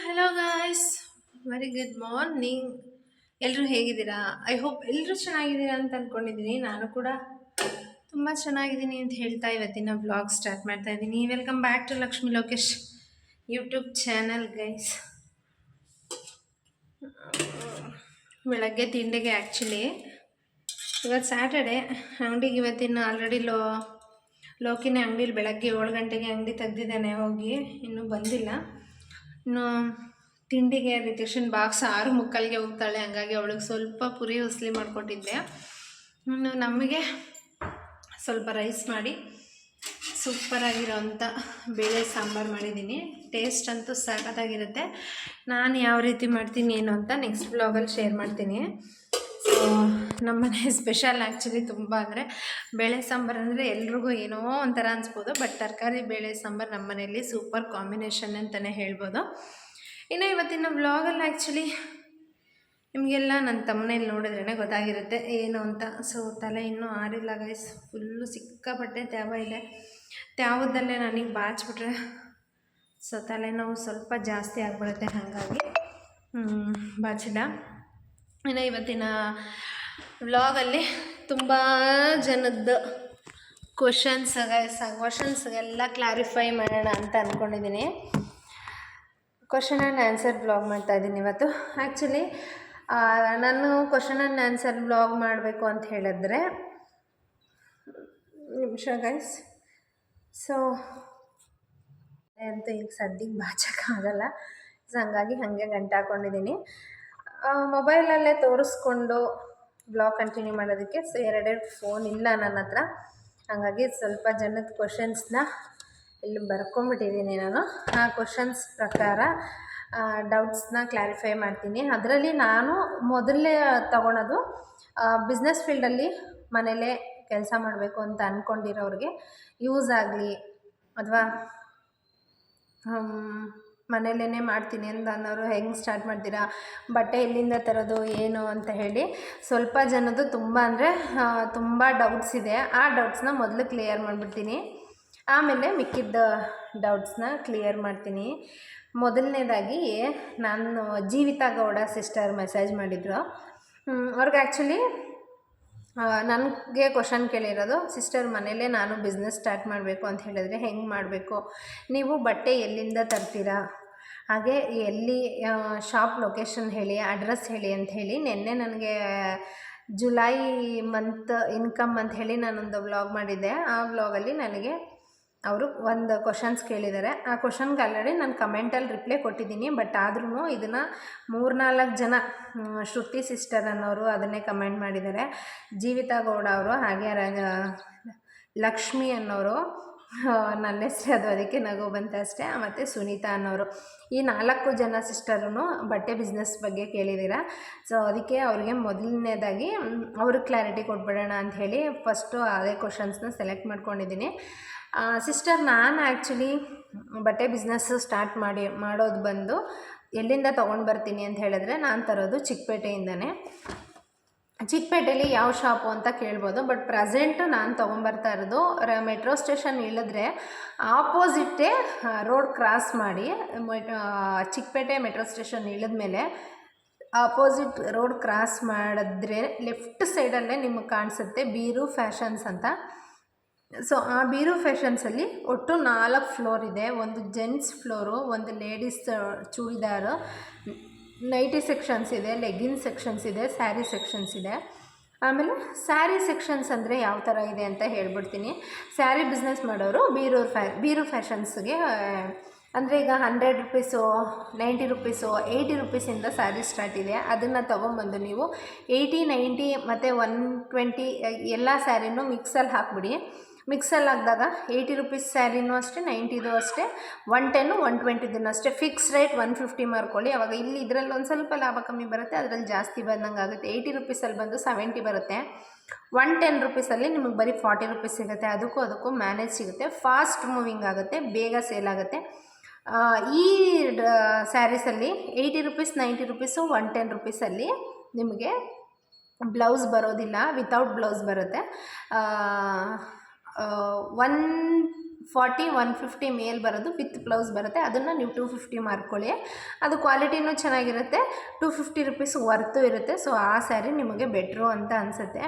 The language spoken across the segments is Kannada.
Hello guys, very good morning. ಎಲ್ಲರೂ ಹೇಗಿದ್ದೀರಾ? ಐ ಹೋಪ್ ಎಲ್ಲರೂ ಚೆನ್ನಾಗಿದ್ದೀರಾ ಅಂತ ಅಂದ್ಕೊಂಡಿದ್ದೀನಿ. ನಾನು ಕೂಡ ತುಂಬ ಚೆನ್ನಾಗಿದ್ದೀನಿ ಅಂತ ಹೇಳ್ತಾ ಇವತ್ತಿನ ವ್ಲಾಗ್ ಸ್ಟಾರ್ಟ್ ಮಾಡ್ತಾ ಇದ್ದೀನಿ. Welcome back to Lakshmi Lokesh YouTube channel guys. ಬೆಳಗ್ಗೆ ತಿಂಡಿಗೆ ಆ್ಯಕ್ಚುಲಿ ಇವತ್ತು ಸ್ಯಾಟರ್ಡೆ, ಅಂಗಡಿಗೆ ಇವತ್ತಿನ ಆಲ್ರೆಡಿ ಲೋಕಿನೇ ಅಂಗಡಿಲಿ ಬೆಳಗ್ಗೆ 7 ಗಂಟೆಗೆ ಅಂಗಡಿ ತೆಗ್ದಿದ್ದಾನೆ, ಹೋಗಿ ಇನ್ನೂ ಬಂದಿಲ್ಲ. ಇನ್ನು ತಿಂಡಿಗೆ ರಿತೇಶನ್ ಬಾಕ್ಸ್ 6:45ಗೆ ಹೋಗ್ತಾಳೆ, ಹಂಗಾಗಿ ಅವಳಿಗೆ ಸ್ವಲ್ಪ ಪುರಿ ಉಸ್ಲಿ ಮಾಡಿಕೊಟ್ಟಿದ್ದೆ. ಇನ್ನು ನಮಗೆ ಸ್ವಲ್ಪ ರೈಸ್ ಮಾಡಿ ಸೂಪರಾಗಿರೋವಂಥ ಬೇಳೆ ಸಾಂಬಾರು ಮಾಡಿದ್ದೀನಿ. ಟೇಸ್ಟ್ ಅಂತೂ ಸಖತ್ತಾಗಿರುತ್ತೆ. ನಾನು ಯಾವ ರೀತಿ ಮಾಡ್ತೀನಿ ಏನು ಅಂತ ನೆಕ್ಸ್ಟ್ ಬ್ಲಾಗಲ್ಲಿ ಶೇರ್ ಮಾಡ್ತೀನಿ. ಸೊ ನಮ್ಮನೆ ಸ್ಪೆಷಲ್ ಆ್ಯಕ್ಚುಲಿ ತುಂಬ ಅಂದರೆ ಬೇಳೆ ಸಾಂಬಾರು ಅಂದರೆ ಎಲ್ರಿಗೂ ಏನೋ ಒಂಥರ ಅನಿಸ್ಬೋದು, ಬಟ್ ತರಕಾರಿ ಬೇಳೆ ಸಾಂಬಾರು ನಮ್ಮ ಮನೆಯಲ್ಲಿ ಸೂಪರ್ ಕಾಂಬಿನೇಷನ್ ಅಂತಲೇ ಹೇಳ್ಬೋದು. ಇನ್ನು ಇವತ್ತಿನ ವ್ಲಾಗಲ್ಲಿ ಆ್ಯಕ್ಚುಲಿ ನಿಮಗೆಲ್ಲ ನನ್ನ ತಮ್ಮನೇಲಿ ನೋಡಿದ್ರೇ ಗೊತ್ತಾಗಿರುತ್ತೆ ಏನು ಅಂತ. ಸೊ ತಲೆ ಇನ್ನೂ ಆರಿಲ್ಲ ಗೈಸ್, ಫುಲ್ಲು ಸಿಕ್ಕಾಪಟ್ಟೆ ತ್ಯಾವ ಇದೆ. ತ್ಯಾವದಲ್ಲೇ ನನಗೆ ಬಾಚಿಬಿಟ್ರೆ ಸೊ ತಲೆನೋವು ಸ್ವಲ್ಪ ಜಾಸ್ತಿ ಆಗಿಬಿಡುತ್ತೆ, ಹಾಗಾಗಿ ಬಾಚಿಲ್ಲ. ಇನ್ನು ಇವತ್ತಿನ ವ್ಲಾಗಲ್ಲಿ ತುಂಬ ಜನದ್ದು ಕ್ವಶನ್ಸ್ಗೆಲ್ಲ ಕ್ಲಾರಿಫೈ ಮಾಡೋಣ ಅಂತ ಅಂದ್ಕೊಂಡಿದ್ದೀನಿ. ಕ್ವಶನ್ ಆ್ಯಂಡ್ ಆನ್ಸರ್ ಬ್ಲಾಗ್ ಮಾಡ್ತಾಯಿದ್ದೀನಿ ಇವತ್ತು. ಆ್ಯಕ್ಚುಲಿ ನಾನು ಕ್ವಶನ್ ಆ್ಯಂಡ್ ಆನ್ಸರ್ ಬ್ಲಾಗ್ ಮಾಡಬೇಕು ಅಂತ ಹೇಳಿದ್ರೆ ನಿಮಿಷ ಗೈಸ್. ಸೊ ಅಂತೂ ಈಗ ಸದ್ಯಕ್ಕೆ ಬಾಚೋಕ್ಕಾಗಲ್ಲ, ಸೊ ಹಂಗಾಗಿ ಹಾಗೆ ಗಂಟೆ ಹಾಕ್ಕೊಂಡಿದ್ದೀನಿ. ಮೊಬೈಲಲ್ಲೇ ತೋರಿಸ್ಕೊಂಡು ಬ್ಲಾಗ್ ಕಂಟಿನ್ಯೂ ಮಾಡೋದಕ್ಕೆ ಸೊ 2 ಫೋನ್ ಇಲ್ಲ ನನ್ನ ಹತ್ರ, ಹಾಗಾಗಿ ಸ್ವಲ್ಪ ಜನದ ಕ್ವಶನ್ಸ್ನ ಇಲ್ಲಿ ಬರ್ಕೊಂಬಿಟ್ಟಿದ್ದೀನಿ ನಾನು. ಆ ಕ್ವಶನ್ಸ್ ಪ್ರಕಾರ ಡೌಟ್ಸ್ನ ಕ್ಲಾರಿಫೈ ಮಾಡ್ತೀನಿ. ಅದರಲ್ಲಿ ನಾನು ಮೊದಲೇ ತಗೊಳೋದು ಬಿಸ್ನೆಸ್ ಫೀಲ್ಡಲ್ಲಿ ಮನೇಲೇ ಕೆಲಸ ಮಾಡಬೇಕು ಅಂತ ಅಂದ್ಕೊಂಡಿರೋರಿಗೆ ಯೂಸ್ ಆಗಲಿ, ಅಥವಾ ಮನೇಲೇ ಮಾಡ್ತೀನಿ ಅಂತ ಅನ್ನೋರು ಹೆಂಗೆ ಸ್ಟಾರ್ಟ್ ಮಾಡ್ತೀರಾ, ಬಟ್ಟೆ ಎಲ್ಲಿಂದ ತರೋದು ಏನು ಅಂತ ಹೇಳಿ ಸ್ವಲ್ಪ ಜನದ್ದು ತುಂಬ ಅಂದರೆ ತುಂಬ ಡೌಟ್ಸ್ ಇದೆ. ಆ ಡೌಟ್ಸ್ನ ಮೊದಲು ಕ್ಲಿಯರ್ ಮಾಡಿಬಿಡ್ತೀನಿ, ಆಮೇಲೆ ಮಿಕ್ಕಿದ್ದ ಡೌಟ್ಸ್ನ ಕ್ಲಿಯರ್ ಮಾಡ್ತೀನಿ. ಮೊದಲನೇದಾಗಿ ನಾನು ಜೀವಿತಾ ಗೌಡ ಸಿಸ್ಟರ್ ಮೆಸೇಜ್ ಮಾಡಿದರು. ಅವ್ರಿಗೆ ಆ್ಯಕ್ಚುಲಿ ನನಗೆ ಕ್ವಶನ್ ಕೇಳಿರೋದು, ಸಿಸ್ಟರ್ ಮನೇಲೇ ನಾನು ಬಿಸ್ನೆಸ್ ಸ್ಟಾರ್ಟ್ ಮಾಡಬೇಕು ಅಂತ ಹೇಳಿದ್ರೆ ಹೆಂಗೆ ಮಾಡಬೇಕು, ನೀವು ಬಟ್ಟೆ ಎಲ್ಲಿಂದ ತರ್ತೀರಾ, ಹಾಗೆ ಎಲ್ಲಿ ಶಾಪ್ ಲೊಕೇಶನ್ ಹೇಳಿ, ಅಡ್ರೆಸ್ ಹೇಳಿ ಅಂತ ಹೇಳಿ ನಿನ್ನೆ ನನಗೆ ಜುಲೈ ಮಂತ್ ಇನ್ಕಮ್ ಅಂತ ಹೇಳಿ ನಾನೊಂದು ವ್ಲಾಗ್ ಮಾಡಿದ್ದೆ. ಆ ವ್ಲಾಗಲ್ಲಿ ನನಗೆ ಅವರು ಒಂದು ಕ್ವಶನ್ಸ್ ಕೇಳಿದ್ದಾರೆ. ಆ ಕ್ವಶನ್ಗೆ ಆಲ್ರೆಡಿ ನಾನು ಕಮೆಂಟಲ್ಲಿ ರಿಪ್ಲೈ ಕೊಟ್ಟಿದ್ದೀನಿ, ಬಟ್ ಆದ್ರೂ ಇದನ್ನು 3-4 ಜನ ಶ್ರುತಿ ಸಿಸ್ಟರ್ ಅನ್ನೋರು ಅದನ್ನೇ ಕಮೆಂಟ್ ಮಾಡಿದ್ದಾರೆ. ಜೀವಿತಾ ಗೌಡ ಅವರು, ಹಾಗೆ ಲಕ್ಷ್ಮಿ ಅನ್ನೋರು, ನನ್ನ ಹೆಸರು ಅದು ಅದಕ್ಕೆ ನಗು ಬಂತು ಅಷ್ಟೇ, ಮತ್ತು ಸುನೀತಾ ಅನ್ನೋರು, ಈ 4 ಜನ ಸಿಸ್ಟರೂ ಬಟ್ಟೆ ಬಿಸ್ನೆಸ್ ಬಗ್ಗೆ ಕೇಳಿದ್ದೀರಾ. ಸೊ ಅದಕ್ಕೆ ಅವ್ರಿಗೆ ಮೊದಲನೇದಾಗಿ ಅವ್ರಿಗೆ ಕ್ಲಾರಿಟಿ ಕೊಟ್ಬಿಡೋಣ ಅಂಥೇಳಿ ಫಸ್ಟು ಅದೇ ಕ್ವಶನ್ಸ್ನ ಸೆಲೆಕ್ಟ್ ಮಾಡ್ಕೊಂಡಿದ್ದೀನಿ. ಸಿಸ್ಟರ್, ನಾನು ಆ್ಯಕ್ಚುಲಿ ಬಟ್ಟೆ ಬಿಸ್ನೆಸ್ಸು ಸ್ಟಾರ್ಟ್ ಮಾಡೋದು ಬಂದು ಎಲ್ಲಿಂದ ತೊಗೊಂಡು ಬರ್ತೀನಿ ಅಂತ ಹೇಳಿದ್ರೆ, ನಾನು ತರೋದು ಚಿಕ್ಕಪೇಟೆಯಿಂದನೇ. ಚಿಕ್ಕಪೇಟೆಯಲ್ಲಿ ಯಾವ ಶಾಪು ಅಂತ ಕೇಳ್ಬೋದು, ಬಟ್ ಪ್ರೆಸೆಂಟು ನಾನು ತೊಗೊಂಬರ್ತಾ ಇರೋದು ಮೆಟ್ರೋ ಸ್ಟೇಷನ್ ಇಳಿದ್ರೆ ಆಪೋಸಿಟ್ಟೇ ರೋಡ್ ಕ್ರಾಸ್ ಮಾಡಿ, ಚಿಕ್ಕಪೇಟೆ ಮೆಟ್ರೋ ಸ್ಟೇಷನ್ ಇಳಿದ್ಮೇಲೆ ಆಪೋಸಿಟ್ ರೋಡ್ ಕ್ರಾಸ್ ಮಾಡಿದ್ರೆ ಲೆಫ್ಟ್ ಸೈಡಲ್ಲೇ ನಿಮಗೆ ಕಾಣಿಸುತ್ತೆ ಬೀರು ಫ್ಯಾಷನ್ಸ್ ಅಂತ. ಸೊ ಆ ಬೀರು ಫ್ಯಾಷನ್ಸಲ್ಲಿ ಒಟ್ಟು 4 ಫ್ಲೋರ್ ಇದೆ. ಒಂದು ಜೆಂಟ್ಸ್ ಫ್ಲೋರು, ಒಂದು ಲೇಡೀಸ್ ಚೂಡಿದಾರು, ನೈಟಿ ಸೆಕ್ಷನ್ಸ್ ಇದೆ, ಲೆಗ್ಗಿನ್ ಸೆಕ್ಷನ್ಸ್ ಇದೆ, ಸ್ಯಾರಿ ಸೆಕ್ಷನ್ಸ್ ಇದೆ. ಆಮೇಲೆ ಸ್ಯಾರಿ ಸೆಕ್ಷನ್ಸ್ ಅಂದರೆ ಯಾವ ಥರ ಇದೆ ಅಂತ ಹೇಳ್ಬಿಡ್ತೀನಿ. ಸ್ಯಾರಿ ಬಿಸ್ನೆಸ್ ಮಾಡೋರು ಬೀರು ಫ್ಯಾಷನ್ಸ್ಗೆ ಅಂದರೆ ಈಗ 100 ರುಪೀಸು, 90 ರುಪೀಸು, 80 ರುಪೀಸಿಂದ ಸ್ಯಾರಿ ಸ್ಟಾರ್ಟ್ ಇದೆ. ಅದನ್ನು ತೊಗೊಂಬಂದು ನೀವು 80, 90 ಮತ್ತು 120 ಎಲ್ಲ ಸ್ಯಾರಿನೂ ಮಿಕ್ಸಲ್ಲಿ ಹಾಕ್ಬಿಡಿ. ಮಿಕ್ಸಲ್ಲಿ ಹಾಕಿದಾಗ 80 ರುಪೀಸ್ ಸ್ಯಾರಿನೂ ಅಷ್ಟೇ, 90ದು ಅಷ್ಟೇ, 110, 120 ಅಷ್ಟೇ. ಫಿಕ್ಸ್ ರೇಟ್ 150 ಮಾಡ್ಕೊಳ್ಳಿ. ಅವಾಗ ಇಲ್ಲಿ ಇದರಲ್ಲಿ ಒಂದು ಸ್ವಲ್ಪ ಲಾಭ ಕಮ್ಮಿ ಬರುತ್ತೆ, ಅದರಲ್ಲಿ ಜಾಸ್ತಿ ಬಂದಂಗೆ ಆಗುತ್ತೆ. 80 ರುಪೀಸಲ್ಲಿ ಬಂದು 70 ಬರುತ್ತೆ. 110 ರುಪೀಸಲ್ಲಿ ನಿಮಗೆ ಬರೀ 40 ರುಪೀಸ್ ಸಿಗುತ್ತೆ. ಅದಕ್ಕೂ ಮ್ಯಾನೇಜ್ ಸಿಗುತ್ತೆ, ಫಾಸ್ಟ್ ಮೂವಿಂಗ್ ಆಗುತ್ತೆ, ಬೇಗ ಸೇಲ್ ಆಗುತ್ತೆ. ಈ ಸ್ಯಾರೀಸಲ್ಲಿ 80 ರುಪೀಸ್, 90 ರುಪೀಸು, 110 ರುಪೀಸಲ್ಲಿ ನಿಮಗೆ ಬ್ಲೌಸ್ ಬರೋದಿಲ್ಲ, ವಿತೌಟ್ ಬ್ಲೌಸ್ ಬರುತ್ತೆ. 1 150 ಮೇಲ್ ಬರೋದು ವಿತ್ ಬ್ಲೌಸ್ ಬರುತ್ತೆ. ಅದನ್ನು ನೀವು 250 ಮಾರ್ಕೊಳ್ಳಿ. ಅದು ಕ್ವಾಲಿಟಿನೂ ಚೆನ್ನಾಗಿರುತ್ತೆ, 250 ರುಪೀಸ್ ವರ್ತು ಇರುತ್ತೆ. ಸೊ ಆ ಸ್ಯಾರಿ ನಿಮಗೆ ಬೆಟ್ರು ಅಂತ ಅನಿಸುತ್ತೆ.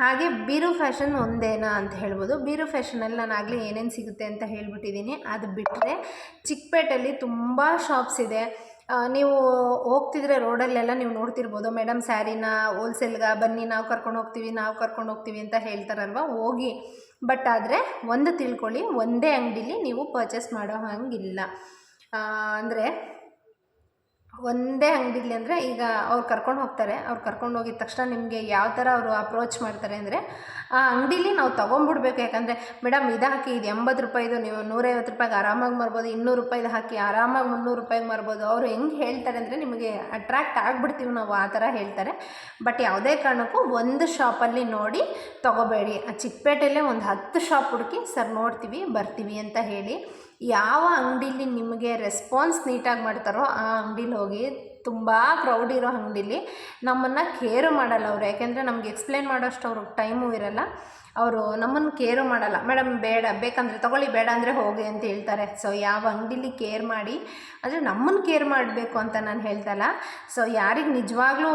ಹಾಗೆ ಬೀರು ಫ್ಯಾಷನ್ ಒಂದೇನಾ ಅಂತ ಹೇಳ್ಬೋದು. ಬೀರು ಫ್ಯಾಷನಲ್ಲಿ ನಾನು ಆಗಲೇ ಏನೇನು ಸಿಗುತ್ತೆ ಅಂತ ಹೇಳ್ಬಿಟ್ಟಿದ್ದೀನಿ. ಅದು ಬಿಟ್ಟರೆ ಚಿಕ್ಕಪೇಟೆಯಲ್ಲಿ ತುಂಬ ಶಾಪ್ಸ್ ಇದೆ. ನೀವು ಹೋಗ್ತಿದ್ರೆ ರೋಡಲ್ಲೆಲ್ಲ ನೀವು ನೋಡ್ತಿರ್ಬೋದು, ಮೇಡಮ್ ಸ್ಯಾರಿನ ಹೋಲ್ಸೇಲ್ಗೆ ಬನ್ನಿ ನಾವು ಕರ್ಕೊಂಡು ಹೋಗ್ತೀವಿ ಅಂತ ಹೇಳ್ತಾರಲ್ವ, ಹೋಗಿ. ಬಟ್ ಆದರೆ ಒಂದು ತಿಳ್ಕೊಳ್ಳಿ, ಒಂದೇ ಅಂಗಡೀಲಿ ನೀವು ಪರ್ಚೇಸ್ ಮಾಡೋ ಹಂಗಿಲ್ಲ. ಅಂದರೆ ಒಂದೇ ಅಂಗಡಿಲಿ ಅಂದರೆ ಈಗ ಅವ್ರು ಕರ್ಕೊಂಡು ಹೋಗ್ತಾರೆ. ಅವ್ರು ಕರ್ಕೊಂಡು ಹೋಗಿದ ತಕ್ಷಣ ನಿಮಗೆ ಯಾವ ಥರ ಅವರು ಅಪ್ರೋಚ್ ಮಾಡ್ತಾರೆ ಅಂದರೆ, ಆ ಅಂಗಡೀಲಿ ನಾವು ತೊಗೊಂಬಿಡ್ಬೇಕು. ಯಾಕಂದರೆ ಮೇಡಮ್ ಇದು ಹಾಕಿ, ಇದು 80 ರೂಪಾಯಿದು, ನೀವು 150 ರೂಪಾಯಿಗೆ ಆರಾಮಾಗಿ ಮಾರ್ಬೋದು, 200 ರೂಪಾಯಿದು ಹಾಕಿ ಆರಾಮಾಗಿ 300 ರೂಪಾಯಿಗೆ ಮಾರ್ಬೋದು. ಅವರು ಹೆಂಗೆ ಹೇಳ್ತಾರೆ ಅಂದರೆ ನಿಮಗೆ ಅಟ್ರ್ಯಾಕ್ಟ್ ಆಗಿಬಿಡ್ತೀವಿ ನಾವು, ಆ ಥರ ಹೇಳ್ತಾರೆ. ಬಟ್ ಯಾವುದೇ ಕಾರಣಕ್ಕೂ ಒಂದು ಶಾಪಲ್ಲಿ ನೋಡಿ ತೊಗೋಬೇಡಿ. ಆ ಚಿಕ್ಕಪೇಟೆಯಲ್ಲೇ ಒಂದು 10 ಶಾಪ್ ಹುಡುಕಿ ಸರ್ ನೋಡ್ತೀವಿ ಬರ್ತೀವಿ ಅಂತ ಹೇಳಿ. ಯಾವ ಅಂಗಡೀಲಿ ನಿಮಗೆ ರೆಸ್ಪಾನ್ಸ್ ನೀಟಾಗಿ ಮಾಡ್ತಾರೋ ಆ ಅಂಗಡೀಲಿ ಹೋಗಿ. ತುಂಬ ಕ್ರೌಡ್ ಇರೋ ಅಂಗಡೀಲಿ ನಮ್ಮನ್ನು ಕೇರು ಮಾಡಲ್ಲ ಅವರು. ಯಾಕೆಂದರೆ ನಮ್ಗೆ ಎಕ್ಸ್ಪ್ಲೇನ್ ಮಾಡೋಷ್ಟು ಅವ್ರಿಗೆ ಟೈಮು ಇರಲ್ಲ. ಅವರು ನಮ್ಮನ್ನು ಕೇರು ಮಾಡಲ್ಲ. ಮೇಡಮ್ ಬೇಡ, ಬೇಕಂದರೆ ತೊಗೊಳ್ಳಿ, ಬೇಡ ಅಂದರೆ ಹೋಗಿ ಅಂತ ಹೇಳ್ತಾರೆ. ಸೊ ಯಾವ ಅಂಗಡೀಲಿ ಕೇರ್ ಮಾಡಿ, ಅಂದರೆ ನಮ್ಮನ್ನು ಕೇರ್ ಮಾಡಬೇಕು ಅಂತ ನಾನು ಹೇಳ್ತಲ್ಲ. ಸೊ ಯಾರಿಗೆ ನಿಜವಾಗ್ಲೂ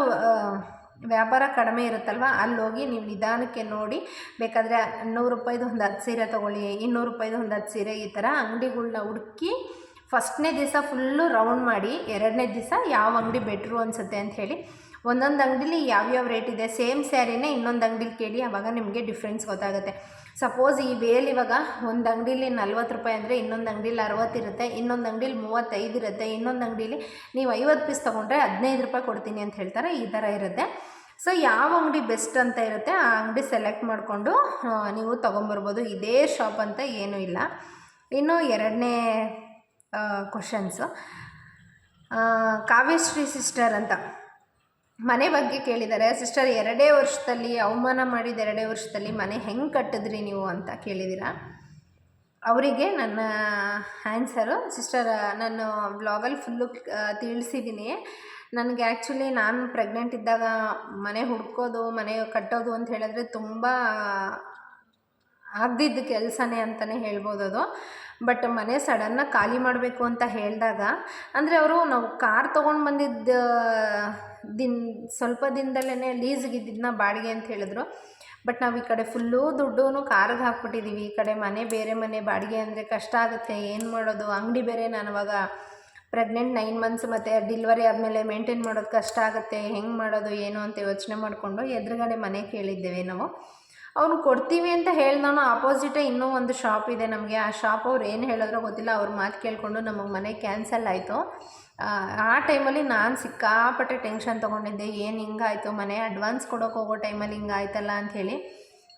ವ್ಯಾಪಾರ ಕಡಿಮೆ ಇರುತ್ತಲ್ವ, ಅಲ್ಲೋಗಿ ನೀವು ನಿಧಾನಕ್ಕೆ ನೋಡಿ. ಬೇಕಾದರೆ 100 ರೂಪಾಯಿದು ಒಂದು 10 ಸೀರೆ ತೊಗೊಳ್ಳಿ, 200 ರೂಪಾಯಿದು ಒಂದು 10 ಸೀರೆ, ಈ ಥರ ಅಂಗಡಿಗಳ್ನ ಹುಡುಕಿ ಫಸ್ಟ್ನೇ ದಿವಸ ಫುಲ್ಲು ರೌಂಡ್ ಮಾಡಿ, 2ನೇ ದಿವಸ ಯಾವ ಅಂಗಡಿ ಬೆಟ್ರು ಅನಿಸುತ್ತೆ ಅಂಥೇಳಿ ಒಂದೊಂದು ಅಂಗಡೀಲಿ ಯಾವ್ಯಾವ ರೇಟ್ ಇದೆ, ಸೇಮ್ ಸ್ಯಾರಿನೇ ಇನ್ನೊಂದು ಅಂಗಡೀಲಿ ಕೇಳಿ, ಆವಾಗ ನಿಮಗೆ ಡಿಫ್ರೆನ್ಸ್ ಗೊತ್ತಾಗುತ್ತೆ. ಸಪೋಸ್ ಈ ವೇಲ್ ಇವಾಗ ಒಂದು ಅಂಗಡೀಲಿ 40 ರೂಪಾಯಿ ಅಂದರೆ ಇನ್ನೊಂದು ಅಂಗಡೀಲಿ 60 ಇರುತ್ತೆ, ಇನ್ನೊಂದು ಅಂಗಡೀಲಿ 35 ಇರುತ್ತೆ, ಇನ್ನೊಂದು ಅಂಗಡೀಲಿ ನೀವು 50 ಪೀಸ್ ತೊಗೊಂಡ್ರೆ 15 ರೂಪಾಯಿ ಕೊಡ್ತೀನಿ ಅಂತ ಹೇಳ್ತಾರೆ. ಈ ಥರ ಇರುತ್ತೆ. ಸೊ ಯಾವ ಅಂಗಡಿ ಬೆಸ್ಟ್ ಅಂತ ಇರುತ್ತೆ ಆ ಅಂಗಡಿ ಸೆಲೆಕ್ಟ್ ಮಾಡಿಕೊಂಡು ನೀವು ತೊಗೊಂಬರ್ಬೋದು. ಇದೇ ಶಾಪ್ ಅಂತ ಏನೂ ಇಲ್ಲ. ಇನ್ನು 2ನೇ ಕ್ವಶನ್ಸು, ಕಾವ್ಯಶ್ರೀ ಸಿಸ್ಟರ್ ಅಂತ ಮನೆ ಬಗ್ಗೆ ಕೇಳಿದ್ದಾರೆ. ಸಿಸ್ಟರ್ 2 ವರ್ಷದಲ್ಲಿ ಅವಮಾನ ಮಾಡಿದ 2 ವರ್ಷದಲ್ಲಿ ಮನೆ ಹೆಂಗೆ ಕಟ್ಟಿದ್ರಿ ನೀವು ಅಂತ ಕೇಳಿದ್ದೀರಾ. ಅವರಿಗೆ ನನ್ನ ಆನ್ಸರು, ಸಿಸ್ಟರ್ ನಾನು ಬ್ಲಾಗಲ್ಲಿ ಫುಲ್ಲು ತಿಳಿಸಿದ್ದೀನಿ. ನನಗೆ ಆ್ಯಕ್ಚುಲಿ ನಾನು ಪ್ರೆಗ್ನೆಂಟ್ ಇದ್ದಾಗ ಮನೆ ಹುಡ್ಕೋದು, ಮನೆ ಕಟ್ಟೋದು ಅಂತ ಹೇಳಿದ್ರೆ ತುಂಬ ಆಗದಿದ್ದ ಕೆಲಸನೇ ಅಂತಲೇ ಹೇಳ್ಬೋದು ಅದು. ಬಟ್ ಮನೆ ಸಡನ್ನಾಗಿ ಖಾಲಿ ಮಾಡಬೇಕು ಅಂತ ಹೇಳಿದಾಗ, ಅಂದರೆ ಅವರು ನಾವು ಕಾರ್ ತೊಗೊಂಡು ಬಂದಿದ್ದ ಸ್ವಲ್ಪ ದಿನದಲ್ಲೇ ಲೀಸ್ಗಿದ್ದನ್ನ ಬಾಡಿಗೆ ಅಂತ ಹೇಳಿದ್ರು. ಬಟ್ ನಾವು ಈ ಕಡೆ ಫುಲ್ಲು ದುಡ್ಡು ಕಾರ್ಗೆ ಹಾಕ್ಬಿಟ್ಟಿದ್ದೀವಿ. ಈ ಕಡೆ ಮನೆ ಬೇರೆ ಮನೆ ಬಾಡಿಗೆ ಅಂದರೆ ಕಷ್ಟ ಆಗುತ್ತೆ. ಏನು ಮಾಡೋದು, ಅಂಗಡಿ ಬೇರೆ. ನಾನು ಅವಾಗ ಪ್ರೆಗ್ನೆಂಟ್ 9 ಮಂತ್ಸ್ ಮತ್ತು ಡೆಲಿವರಿ ಆದಮೇಲೆ ಮೇಂಟೈನ್ ಮಾಡೋದು ಕಷ್ಟ ಆಗುತ್ತೆ. ಹೆಂಗೆ ಮಾಡೋದು ಏನು ಅಂತ ಯೋಚನೆ ಮಾಡಿಕೊಂಡು ಎದುರುಗಡೆ ಮನೆ ಕೇಳಿದ್ದೇವೆ ನಾವು. ಅವನು ಕೊಡ್ತೀವಿ ಅಂತ ಹೇಳ್ದವನು ಆಪೋಸಿಟೇ ಇನ್ನೂ ಒಂದು ಶಾಪ್ ಇದೆ ನಮಗೆ. ಆ ಶಾಪ್ ಅವ್ರು ಏನು ಹೇಳಿದ್ರೋ ಗೊತ್ತಿಲ್ಲ, ಅವ್ರ ಮಾತು ಕೇಳಿಕೊಂಡು ನಮಗೆ ಮನೆ ಕ್ಯಾನ್ಸಲ್ ಆಯಿತು. ಆ ಟೈಮಲ್ಲಿ ನಾನು ಸಿಕ್ಕಾಪಟ್ಟೆ ಟೆನ್ಷನ್ ತೊಗೊಂಡಿದ್ದೆ. ಏನು ಹಿಂಗಾಯಿತು, ಮನೆ ಅಡ್ವಾನ್ಸ್ ಕೊಡೋಕೆ ಹೋಗೋ ಟೈಮಲ್ಲಿ ಹಿಂಗಾಯ್ತಲ್ಲ ಅಂಥೇಳಿ.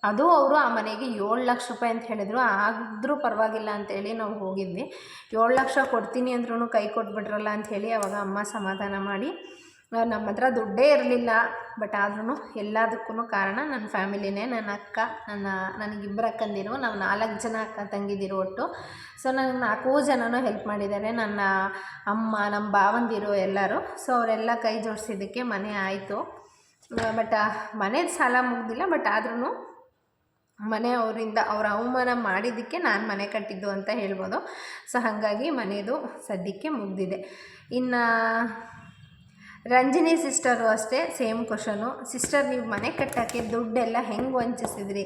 ಅದು ಅವರು ಆ ಮನೆಗೆ 7 ಲಕ್ಷ ರೂಪಾಯಿ ಅಂತ ಹೇಳಿದರು. ಆದರೂ ಪರವಾಗಿಲ್ಲ ಅಂತೇಳಿ ನಾವು ಹೋಗಿದ್ವಿ. 7 ಲಕ್ಷ ಕೊಡ್ತೀನಿ ಅಂದ್ರೂ ಕೈ ಕೊಟ್ಬಿಟ್ರಲ್ಲ ಅಂಥೇಳಿ ಅವಾಗ ಅಮ್ಮ ಸಮಾಧಾನ ಮಾಡಿ, ನಮ್ಮ ಹತ್ರ ದುಡ್ಡೇ ಇರಲಿಲ್ಲ. ಬಟ್ ಆದ್ರೂ ಎಲ್ಲದಕ್ಕೂ ಕಾರಣ ನನ್ನ ಫ್ಯಾಮಿಲಿನೇ. ನನ್ನ ಅಕ್ಕ, ನನಗಿಬ್ಬರು ಅಕ್ಕಂದಿರು, ನಾವು 4 ಜನ ಅಕ್ಕ ತಂಗಿದಿರು ಒಟ್ಟು. ಸೊ ನನಗೆ 4 ಜನನೂ ಹೆಲ್ಪ್ ಮಾಡಿದ್ದಾರೆ, ನನ್ನ ಅಮ್ಮ, ನಮ್ಮ ಭಾವಂದಿರು ಎಲ್ಲರೂ. ಸೊ ಅವರೆಲ್ಲ ಕೈ ಜೋಡಿಸಿದ್ದಕ್ಕೆ ಮನೆ ಆಯಿತು. ಬಟ್ ಮನೇದು ಸಾಲ ಮುಗ್ದಿಲ್ಲ. ಬಟ್ ಆದ್ರೂ ಮನೆ ಅವರಿಂದ ಅವರ ಅವಮಾನ ಮಾಡಿದ್ದಕ್ಕೆ ನಾನು ಮನೆ ಕಟ್ಟಿದ್ದು ಅಂತ ಹೇಳ್ಬೋದು. ಸೊ ಹಾಗಾಗಿ ಮನೆಯದು ಸದ್ಯಕ್ಕೆ ಮುಗ್ದಿದೆ. ಇನ್ನು ರಂಜಿನಿ ಸಿಸ್ಟರು ಅಷ್ಟೇ ಸೇಮ್ ಕ್ವಶನು. ಸಿಸ್ಟರ್ ನೀವು ಮನೆ ಕಟ್ಟೋಕ್ಕೆ ದುಡ್ಡೆಲ್ಲ ಹೆಂಗೆ ವಂಚಿಸಿದ್ರಿ,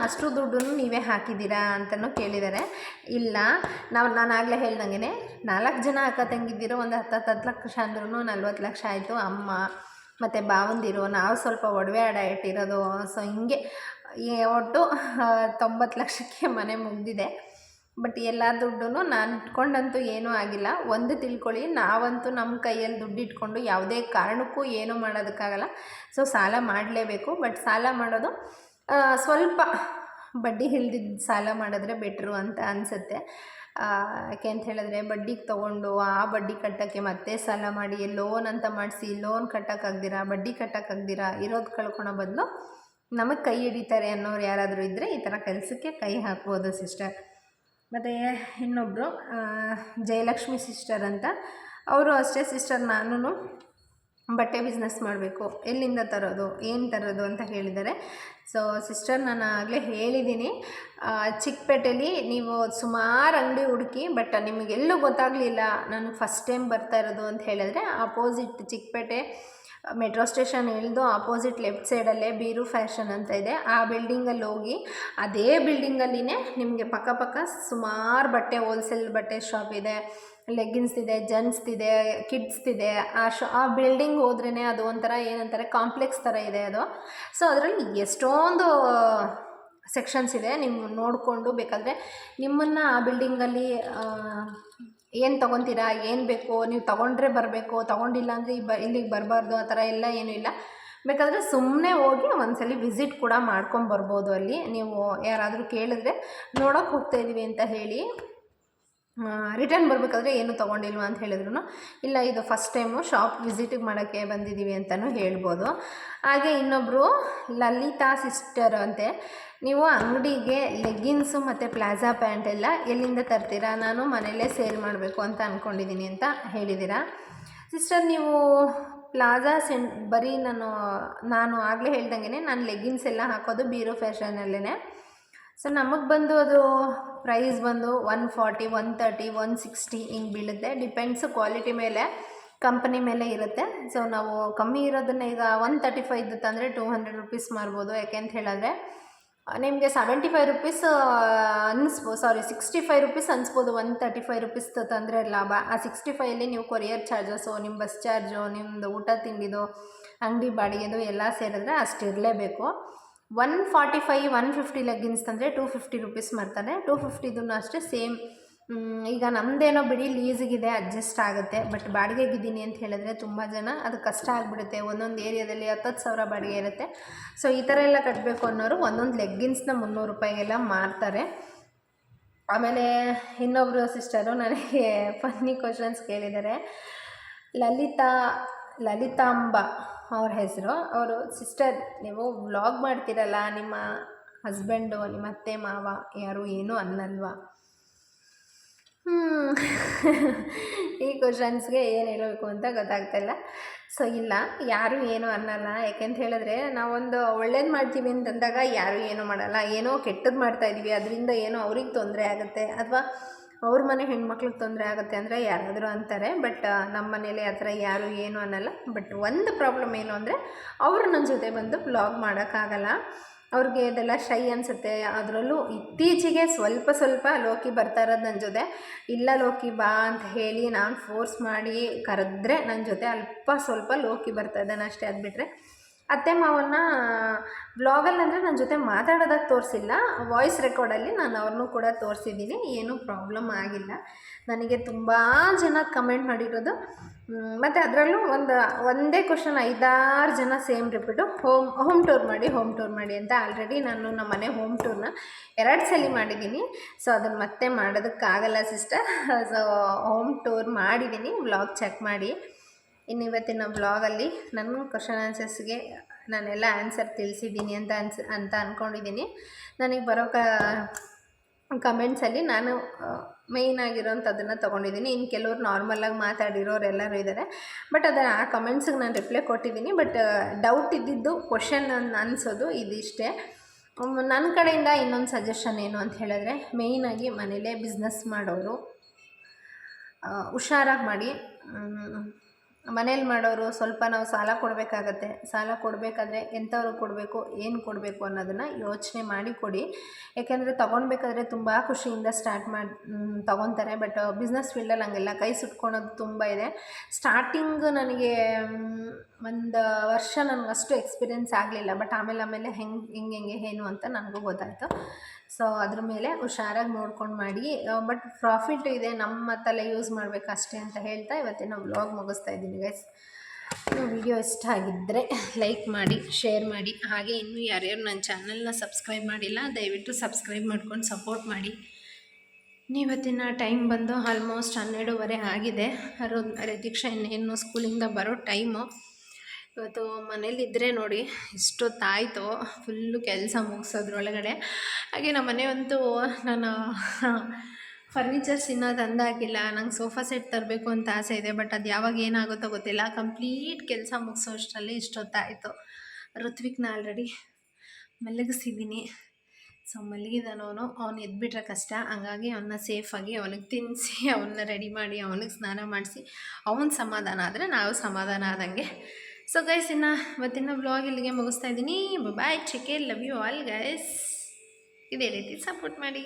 ಅಷ್ಟು ದುಡ್ಡನ್ನು ನೀವೇ ಹಾಕಿದ್ದೀರಾ ಅಂತಲೂ ಕೇಳಿದ್ದಾರೆ. ಇಲ್ಲ, ನಾನು ಆಗಲೇ ಹೇಳ್ದಂಗೆ 4 ಜನ ಅಕ್ಕ ತಂಗಿದ್ದಿರೋ ಒಂದು 10 ಲಕ್ಷ ಅಂದ್ರೂ 40 ಲಕ್ಷ ಆಯಿತು. ಅಮ್ಮ ಮತ್ತು ಭಾವಂದಿರು, ನಾವು ಸ್ವಲ್ಪ ಒಡವೆ ಅಡ ಇಟ್ಟಿರೋದು. ಸೊ ಹಿಂಗೆ ಒಟ್ಟು 90 ಲಕ್ಷಕ್ಕೆ ಮನೆ ಮುಗ್ದಿದೆ. ಬಟ್ ಎಲ್ಲ ದುಡ್ಡು ನಾನು ಇಟ್ಕೊಂಡಂತೂ ಏನೂ ಆಗಿಲ್ಲ. ಒಂದು ತಿಳ್ಕೊಳ್ಳಿ, ನಾವಂತೂ ನಮ್ಮ ಕೈಯಲ್ಲಿ ದುಡ್ಡು ಇಟ್ಕೊಂಡು ಯಾವುದೇ ಕಾರಣಕ್ಕೂ ಏನೂ ಮಾಡೋದಕ್ಕಾಗಲ್ಲ. ಸೊ ಸಾಲ ಮಾಡಲೇಬೇಕು. ಬಟ್ ಸಾಲ ಮಾಡೋದು ಸ್ವಲ್ಪ ಬಡ್ಡಿ ಇಲ್ದಿದ್ದು ಸಾಲ ಮಾಡಿದ್ರೆ ಬೆಟ್ರು ಅಂತ ಅನಿಸುತ್ತೆ. ಯಾಕೆ ಅಂತ ಹೇಳಿದ್ರೆ ಬಡ್ಡಿಗೆ ತೊಗೊಂಡು ಆ ಬಡ್ಡಿ ಕಟ್ಟೋಕ್ಕೆ ಮತ್ತೆ ಸಾಲ ಮಾಡಿ ಲೋನ್ ಅಂತ ಮಾಡಿಸಿ ಲೋನ್ ಕಟ್ಟೋಕ್ಕಾಗ್ದಿರ, ಬಡ್ಡಿ ಕಟ್ಟೋಕ್ಕಾಗ್ದಿರ ಇರೋದು ಕಳ್ಕೊಳೋ ಬದಲು ನಮಗೆ ಕೈ ಹಿಡಿತಾರೆ ಅನ್ನೋರು ಯಾರಾದರೂ ಇದ್ದರೆ ಈ ಥರ ಕೆಲಸಕ್ಕೆ ಕೈ ಹಾಕ್ಬೋದು ಸಿಸ್ಟರ್. ಮತ್ತು ಇನ್ನೊಬ್ಬರು ಜಯಲಕ್ಷ್ಮಿ ಸಿಸ್ಟರ್ ಅಂತ, ಅವರು ಅಷ್ಟೇ ಸಿಸ್ಟರ್. ನಾನು ಬಟ್ಟೆ ಬಿಸ್ನೆಸ್ ಮಾಡಬೇಕು, ಎಲ್ಲಿಂದ ತರೋದು, ಏನು ತರೋದು ಅಂತ ಹೇಳಿದ್ದಾರೆ. ಸೊ ಸಿಸ್ಟರ್, ನಾನು ಆಗಲೇ ಹೇಳಿದ್ದೀನಿ, ಚಿಕ್ಕಪೇಟೆಯಲ್ಲಿ ನೀವು ಸುಮಾರು ಅಂಗಡಿ ಹುಡುಕಿ, ಬಟ್ ನಿಮಗೆಲ್ಲೂ ಗೊತ್ತಾಗಲಿಲ್ಲ, ನಾನು ಫಸ್ಟ್ ಟೈಮ್ ಬರ್ತಾ ಇರೋದು ಅಂತ ಹೇಳಿದ್ರೆ ಆಪೋಸಿಟ್ ಚಿಕ್ಕಪೇಟೆ ಮೆಟ್ರೋ ಸ್ಟೇಷನ್ ಇಳಿದು ಆಪೋಸಿಟ್ ಲೆಫ್ಟ್ ಸೈಡಲ್ಲೇ ಬೀರು ಫ್ಯಾಷನ್ ಅಂತ ಇದೆ. ಆ ಬಿಲ್ಡಿಂಗಲ್ಲಿ ಹೋಗಿ ಅದೇ ಬಿಲ್ಡಿಂಗಲ್ಲಿನೇ ನಿಮಗೆ ಪಕ್ಕ ಸುಮಾರು ಬಟ್ಟೆ ಹೋಲ್ಸೇಲ್ ಬಟ್ಟೆ ಶಾಪ್ ಇದೆ, ಲೆಗ್ಗಿನ್ಸ್ ಇದೆ, ಜೆಂಟ್ಸ್ದಿದೆ, ಕಿಡ್ಸ್ದಿದೆ. ಆ ಬಿಲ್ಡಿಂಗ್ ಹೋದ್ರೇ ಅದು ಒಂಥರ ಏನಂತಾರೆ ಕಾಂಪ್ಲೆಕ್ಸ್ ಥರ ಇದೆ ಅದು. ಸೊ ಅದರಲ್ಲಿ ಎಷ್ಟೊಂದು ಸೆಕ್ಷನ್ಸ್ ಇದೆ. ನೀವು ನೋಡಿಕೊಂಡು ಬೇಕಾದರೆ ನಿಮ್ಮನ್ನು ಆ ಬಿಲ್ಡಿಂಗಲ್ಲಿ ಏನು ತೊಗೊತೀರಾ, ಏನು ಬೇಕು, ನೀವು ತೊಗೊಂಡ್ರೆ ಬರಬೇಕು, ತೊಗೊಂಡಿಲ್ಲ ಅಂದರೆ ಇಲ್ಲಿಗೆ ಬರಬಾರ್ದು, ಆ ಥರ ಎಲ್ಲ ಏನೂ ಇಲ್ಲ. ಬೇಕಾದರೆ ಸುಮ್ಮನೆ ಹೋಗಿ ಒಂದ್ಸಲ ವಿಸಿಟ್ ಕೂಡ ಮಾಡ್ಕೊಂಬರ್ಬೋದು. ಅಲ್ಲಿ ನೀವು ಯಾರಾದರೂ ಕೇಳಿದ್ರೆ ನೋಡೋಕೆ ಹೋಗ್ತಾಯಿದ್ದೀವಿ ಅಂತ ಹೇಳಿ, ರಿಟರ್ನ್ ಬರಬೇಕಾದ್ರೆ ಏನು ತೊಗೊಂಡಿಲ್ವ ಅಂತ ಹೇಳಿದ್ರು ಇಲ್ಲ, ಇದು ಫಸ್ಟ್ ಟೈಮು ಶಾಪ್ ವಿಸಿಟಿಗೆ ಮಾಡೋಕ್ಕೆ ಬಂದಿದ್ದೀವಿ ಅಂತಲೂ ಹೇಳ್ಬೋದು. ಹಾಗೆ ಇನ್ನೊಬ್ಬರು ಲಲಿತಾ ಸಿಸ್ಟರ್ ಅಂತೆ, ನೀವು ಅಂಗಡಿಗೆ ಲೆಗ್ಗಿನ್ಸು ಮತ್ತು ಪ್ಲಾಜಾ ಪ್ಯಾಂಟ್ ಎಲ್ಲ ಎಲ್ಲಿಂದ ತರ್ತೀರಾ, ನಾನು ಮನೆಯಲ್ಲೇ ಸೇಲ್ ಮಾಡಬೇಕು ಅಂತ ಅಂದ್ಕೊಂಡಿದ್ದೀನಿ ಅಂತ ಹೇಳಿದ್ದೀರಾ. ಸಿಸ್ಟರ್, ನೀವು ಪ್ಲಾಜಾ ಬರೀ ನಾನು ಆಗಲೇ ಹೇಳ್ದಂಗೆ ನಾನು ಲೆಗ್ಗಿನ್ಸ್ ಎಲ್ಲ ಹಾಕೋದು ಬೀರೋ ಫ್ಯಾಷನಲ್ಲೇ. ಸೊ ನಮಗೆ ಬಂದು ಅದು ಪ್ರೈಸ್ ಬಂದು 140, 130, 160 ಹಿಂಗೆ ಬೀಳುತ್ತೆ. ಡಿಪೆಂಡ್ಸು ಕ್ವಾಲಿಟಿ ಮೇಲೆ, ಕಂಪನಿ ಮೇಲೆ ಇರುತ್ತೆ. ಸೊ ನಾವು ಕಮ್ಮಿ ಇರೋದನ್ನ ಈಗ 135 ತಂದರೆ 200 ರುಪೀಸ್ ಮಾರ್ಬೋದು. ಯಾಕೆ ಅಂತ ಹೇಳಿದ್ರೆ ನಿಮಗೆ 75 ರುಪೀಸ್ 65 ರುಪೀಸ್ ಅನಿಸ್ಬೋದು. 135 ರುಪೀಸ್ ತಂದರೆ ಲಾಭ. ಆ 65ಅಲ್ಲಿ ನೀವು ಕೊರಿಯರ್ ಚಾರ್ಜಸ್ಸು, ನಿಮ್ಮ ಬಸ್ ಚಾರ್ಜು, ನಿಮ್ಮದು ಊಟ ತಿಂಡಿದು, ಅಂಗಡಿ ಬಾಡಿಗೆದು ಎಲ್ಲ ಸೇರಿದ್ರೆ ಅಷ್ಟಿರಲೇಬೇಕು. 145, 150 ಲೆಗ್ಗಿನ್ಸ್ ತಂದರೆ 250 ರುಪೀಸ್ ಮಾಡ್ತಾರೆ. 250 ಅಷ್ಟೇ ಸೇಮ್. ಈಗ ನಮ್ಮದೇನೋ ಬಿಡಿ ಲೀಸಿಗಿದೆ, ಅಡ್ಜಸ್ಟ್ ಆಗುತ್ತೆ. ಬಟ್ ಬಾಡಿಗೆಗಿದ್ದೀನಿ ಅಂತ ಹೇಳಿದ್ರೆ ತುಂಬ ಜನ ಅದು ಕಷ್ಟ ಆಗಿಬಿಡುತ್ತೆ. ಒಂದೊಂದು ಏರಿಯಾದಲ್ಲಿ 10,000 ಬಾಡಿಗೆ ಇರುತ್ತೆ. ಸೊ ಈ ಥರ ಎಲ್ಲ ಕಟ್ಟಬೇಕು ಅನ್ನೋರು ಒಂದೊಂದು ಲೆಗ್ಗಿನ್ಸ್ನ 300 ರೂಪಾಯಿಗೆಲ್ಲ ಮಾರ್ತಾರೆ. ಆಮೇಲೆ ಇನ್ನೊಬ್ಬರು ಸಿಸ್ಟರು ನನಗೆ ಫನ್ನಿ ಕ್ವಶನ್ಸ್ ಕೇಳಿದ್ದಾರೆ. ಲಲಿತಾಂಬ ಅವ್ರ ಹೆಸರು. ಅವರು, ಸಿಸ್ಟರ್ ನೀವು ವ್ಲಾಗ್ ಮಾಡ್ತೀರಲ್ಲ, ನಿಮ್ಮ ಹಸ್ಬೆಂಡು, ನಿಮ್ಮ ಅತ್ತೆ ಮಾವ ಯಾರು ಏನೂ ಅನ್ನಲ್ವಾ? ಈ ಕ್ವಶನ್ಸ್ಗೆ ಏನು ಹೇಳಬೇಕು ಅಂತ ಗೊತ್ತಾಗ್ತಾಯಿಲ್ಲ. ಸೊ ಇಲ್ಲ, ಯಾರೂ ಏನೂ ಅನ್ನಲ್ಲ. ಯಾಕೆಂತ ಹೇಳಿದ್ರೆ ನಾವೊಂದು ಒಳ್ಳೇದು ಮಾಡ್ತೀವಿ ಅಂತಂದಾಗ ಯಾರೂ ಏನೂ ಮಾಡಲ್ಲ. ಏನೋ ಕೆಟ್ಟದ್ದು ಮಾಡ್ತಾಯಿದ್ದೀವಿ, ಅದರಿಂದ ಏನೋ ಅವ್ರಿಗೆ ತೊಂದರೆ ಆಗುತ್ತೆ, ಅಥವಾ ಅವ್ರ ಮನೆ ಹೆಣ್ಮಕ್ಳಿಗೆ ತೊಂದರೆ ಆಗುತ್ತೆ ಅಂದರೆ ಯಾರಾದರೂ ಅಂತಾರೆ. ಬಟ್ ನಮ್ಮ ಮನೇಲಿ ಆ ಥರ ಯಾರೂ ಏನೂ ಅನ್ನಲ್ಲ. ಬಟ್ ಒಂದು ಪ್ರಾಬ್ಲಮ್ ಏನು ಅಂದರೆ, ಅವರು ನನ್ನ ಜೊತೆ ಬಂದು ವ್ಲಾಗ್ ಮಾಡೋಕ್ಕಾಗಲ್ಲ. ಅವ್ರಿಗೆ ಇದೆಲ್ಲ ಶೈ ಅನಿಸುತ್ತೆ. ಅದರಲ್ಲೂ ಇತ್ತೀಚೆಗೆ ಸ್ವಲ್ಪ ಲೋಕಿ ಬರ್ತಾ ಇರೋದು ನನ್ನ ಜೊತೆ. ಇಲ್ಲ ಲೋಕಿ ಬಾ ಅಂತ ಹೇಳಿ ನಾನು ಫೋರ್ಸ್ ಮಾಡಿ ಕರೆದ್ರೆ ನನ್ನ ಜೊತೆ ಸ್ವಲ್ಪ ಲೋಕಿ ಬರ್ತಾ ಇದ್ದಾನೆ ಅಷ್ಟೇ. ಅದು ಬಿಟ್ಟರೆ ಅತ್ತೆ ಮಾವನ್ನ ವ್ಲಾಗಲ್ಲಿ ಅಂದರೆ ನನ್ನ ಜೊತೆ ಮಾತಾಡೋದಕ್ಕೆ ತೋರಿಸಿಲ್ಲ, ವಾಯ್ಸ್ ರೆಕಾರ್ಡಲ್ಲಿ ನಾನು ಅವ್ರನ್ನೂ ಕೂಡ ತೋರಿಸಿದ್ದೀನಿ. ಏನೂ ಪ್ರಾಬ್ಲಮ್ ಆಗಿಲ್ಲ. ನನಗೆ ತುಂಬ ಜನ ಕಮೆಂಟ್ ಮಾಡಿರೋದು. ಮತ್ತು ಅದರಲ್ಲೂ ಒಂದೇ ಕ್ವಶನ್ 5-6 ಜನ ಸೇಮ್ ರಿಪೀಟು, ಹೋಮ್ ಟೂರ್ ಮಾಡಿ ಅಂತ. ಆಲ್ರೆಡಿ ನಾನು ನಮ್ಮ ಮನೆ ಹೋಮ್ ಟೂರ್ನ 2 ಸಲ ಮಾಡಿದ್ದೀನಿ. ಸೊ ಅದನ್ನು ಮತ್ತೆ ಮಾಡೋದಕ್ಕಾಗಲ್ಲ ಸಿಸ್ಟರ್. ಸೊ ಹೋಮ್ ಟೂರ್ ಮಾಡಿದ್ದೀನಿ, ವ್ಲಾಗ್ ಚೆಕ್ ಮಾಡಿ. ಇನ್ನು ಇವತ್ತಿನ ಬ್ಲಾಗಲ್ಲಿ ನನ್ನ ಕ್ವಶನ್ ಆನ್ಸರ್ಸ್ಗೆ ನಾನೆಲ್ಲ ಆನ್ಸರ್ ತಿಳಿಸಿದ್ದೀನಿ ಅಂತ ಅಂದ್ಕೊಂಡಿದ್ದೀನಿ. ನನಗೆ ಬರೋ ಕಮೆಂಟ್ಸಲ್ಲಿ ನಾನು ಮೇಯ್ನ್ ಆಗಿರೋಂಥದ್ದನ್ನು ತೊಗೊಂಡಿದ್ದೀನಿ. ಇನ್ನು ಕೆಲವರು ನಾರ್ಮಲಾಗಿ ಮಾತಾಡಿರೋರು ಎಲ್ಲರೂ ಇದ್ದಾರೆ. ಬಟ್ ಆ ಕಮೆಂಟ್ಸಿಗೆ ನಾನು ರಿಪ್ಲೈ ಕೊಟ್ಟಿದ್ದೀನಿ. ಬಟ್ ಡೌಟ್ ಇದ್ದಿದ್ದು ಕ್ವಶನ್ ಅನಿಸೋದು ಇದಿಷ್ಟೇ. ನನ್ನ ಕಡೆಯಿಂದ ಇನ್ನೊಂದು ಸಜೆಷನ್ ಏನು ಅಂತ ಹೇಳಿದ್ರೆ, ಮೇಯ್ನಾಗಿ ಮನೇಲೇ ಬಿಸ್ನೆಸ್ ಮಾಡೋರು ಹುಷಾರಾಗಿ ಮಾಡಿ. ಮನೇಲಿ ಮಾಡೋರು ಸ್ವಲ್ಪ ನಾವು ಸಾಲ ಕೊಡಬೇಕಾಗತ್ತೆ. ಸಾಲ ಕೊಡಬೇಕಾದ್ರೆ ಎಂಥವ್ರಿಗೆ ಕೊಡಬೇಕು, ಏನು ಕೊಡಬೇಕು ಅನ್ನೋದನ್ನು ಯೋಚನೆ ಮಾಡಿ ಕೊಡಿ. ಯಾಕೆಂದರೆ ತೊಗೊಳ್ಬೇಕಾದ್ರೆ ತುಂಬ ಖುಷಿಯಿಂದ ತೊಗೊತಾರೆ. ಬಟ್ ಬಿಸ್ನೆಸ್ ಫೀಲ್ಡಲ್ಲಿ ಹಂಗೆಲ್ಲ ಕೈ ಸುಟ್ಕೊಳೋದು ತುಂಬ ಇದೆ. ಸ್ಟಾರ್ಟಿಂಗ್ ನನಗೆ 1 ವರ್ಷ ನನಗಷ್ಟು ಎಕ್ಸ್ಪೀರಿಯೆನ್ಸ್ ಆಗಲಿಲ್ಲ. ಬಟ್ ಆಮೇಲೆ ಹೆಂಗೆ ಏನು ಅಂತ ನನಗೂ ಗೊತ್ತಾಯಿತು. ಸೊ ಅದ್ರ ಮೇಲೆ ಹುಷಾರಾಗಿ ನೋಡ್ಕೊಂಡು ಮಾಡಿ. ಬಟ್ ಪ್ರಾಫಿಟ್ ಇದೆ, ನಮ್ಮ ತಲೆ ಯೂಸ್ ಮಾಡಬೇಕು ಅಷ್ಟೇ ಅಂತ ಹೇಳ್ತಾ ಇವತ್ತಿನ ವ್ಲಾಗ್ ಮುಗಿಸ್ತಾ ಇದ್ದೀನಿ ಗೈಸ್. ವಿಡಿಯೋ ಇಷ್ಟ ಆಗಿದ್ದರೆ ಲೈಕ್ ಮಾಡಿ, ಶೇರ್ ಮಾಡಿ. ಹಾಗೆ ಇನ್ನೂ ಯಾರ್ಯಾರು ನನ್ನ ಚಾನಲ್ನ ಸಬ್ಸ್ಕ್ರೈಬ್ ಮಾಡಿಲ್ಲ ದಯವಿಟ್ಟು ಸಬ್ಸ್ಕ್ರೈಬ್ ಮಾಡ್ಕೊಂಡು ಸಪೋರ್ಟ್ ಮಾಡಿ. ಇವತ್ತಿನ ಟೈಮ್ ಬಂದು ಆಲ್ಮೋಸ್ಟ್ 12:30 ಆಗಿದೆ. ರತೀಕ್ಷಾ ಇನ್ನೇನು ಸ್ಕೂಲಿಂದ ಬರೋ ಟೈಮು. ಇವತ್ತು ಮನೇಲಿದ್ದರೆ ನೋಡಿ ಇಷ್ಟೊತ್ತಾಯಿತು ಫುಲ್ಲು ಕೆಲಸ ಮುಗಿಸೋದ್ರೊಳಗಡೆ. ಹಾಗೆ ನಮ್ಮ ಮನೆಯಂತೂ ನಾನು ಫರ್ನಿಚರ್ಸ್ ಇನ್ನೂ ತಂದಾಗಿಲ್ಲ. ನಂಗೆ ಸೋಫಾ ಸೆಟ್ ತರಬೇಕು ಅಂತ ಆಸೆ ಇದೆ, ಬಟ್ ಅದು ಯಾವಾಗ ಏನಾಗುತ್ತೋ ಗೊತ್ತಿಲ್ಲ. ಕಂಪ್ಲೀಟ್ ಕೆಲಸ ಮುಗಿಸೋ ಅಷ್ಟರಲ್ಲಿ ಇಷ್ಟೊತ್ತಾಯಿತು. ಋತ್ವಿಕ್ನ ಆಲ್ರೆಡಿ ಮಲಗಿಸಿದ್ದೀನಿ. ಸೊ ಮಲಗಿದಾನು ಅವ್ನು ಎದ್ಬಿಟ್ರೆ ಕಷ್ಟ, ಹಂಗಾಗಿ ಅವನ್ನ ಸೇಫಾಗಿ ಅವನಿಗೆ ತಿನ್ನಿಸಿ ಅವನ್ನ ರೆಡಿ ಮಾಡಿ ಅವನಿಗೆ ಸ್ನಾನ ಮಾಡಿಸಿ ಅವನ ಸಮಾಧಾನ ಆದರೆ ನಾವು ಸಮಾಧಾನ ಆದಂಗೆ. ಸೊ ಗೈಸ್, ಇವತ್ತಿನ ಬ್ಲಾಗ್ ಇಲ್ಲಿಗೆ ಮುಗಿಸ್ತಾ ಇದ್ದೀನಿ. Bye, take care, love you all guys. ಇದೇ ರೀತಿ ಸಪೋರ್ಟ್ ಮಾಡಿ.